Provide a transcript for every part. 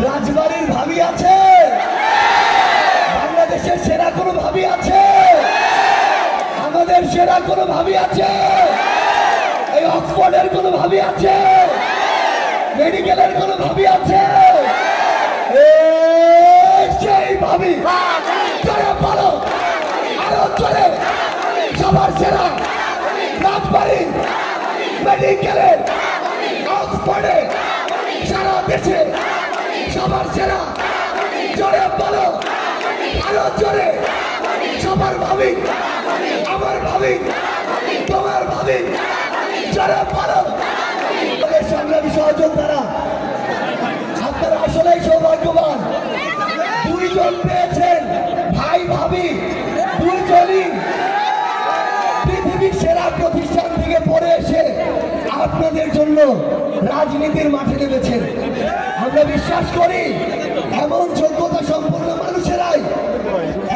রাজবাড়ির ভাবি আছে? বাংলাদেশের সেরা কোনো ভাবি আছে? আমাদের সেরা কোনো ভাবি আছে? এই অক্সফোর্ডের কোনো ভাবি আছে? মেডিকেলের কোনো ভাবি আছে? সেই ভাবি চলে বলো, আরো চলে সবার সেরা রাজবাড়ি মেডিকেলের অক্সফোর্ডে সারা দেশে সবার সেরা জোরে বলো, আরো জোরে সবার ভাবি, আমার ভাবি, তোমার ভাবি, জোরে বলো। সংগ্রামী সহযোদ্ধারা, আপনারা আসলে সৌভাগ্যবান, দুইজন পেয়েছেন ভাই ভাবি, দুইজনই পৃথিবীর সেরা প্রতিষ্ঠান থেকে পড়ে এসে আপনাদের জন্য রাজনীতির মাঠে নেমেছেন। আমরা বিশ্বাস করি এমন যোগ্যতা সম্পন্ন মানুষেরাই,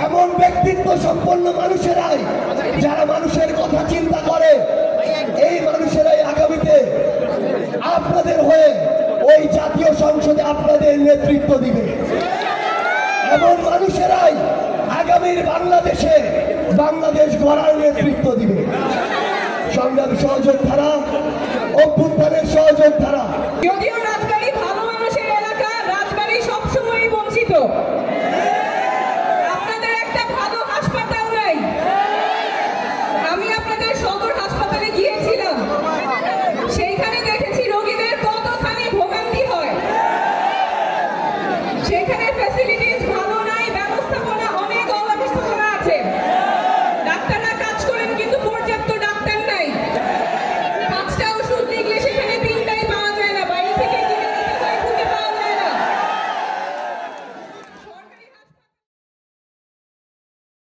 এমন ব্যক্তিত্ব সম্পন্ন মানুষেরাই, যারা মানুষের কথা চিন্তা করে, এই মানুষেরাই আগামীতে আপনাদের হয়ে ওই জাতীয় সংসদে আপনাদের নেতৃত্ব দিবে। এমন মানুষেরাই আগামীর বাংলাদেশে বাংলাদেশ গড়ার নেতৃত্ব দিবে। সংগ্রামী সহযোদ্ধারা, অভ্যুত্থানের সহযোদ্ধারা, যদিও রাজবাড়ী ভালো মানুষের এলাকা, রাজবাড়ী সবসময় বঞ্চিত। আপনাদের একটা ভালো হাসপাতাল নাই। আমি আপনাদের সদর হাসপাতালে গিয়েছিলাম, সেইখানে দেখেছি রোগীদের কতখানি ভোগান্তি হয়। সেখানে ফ্যাসিলিটিস ভালো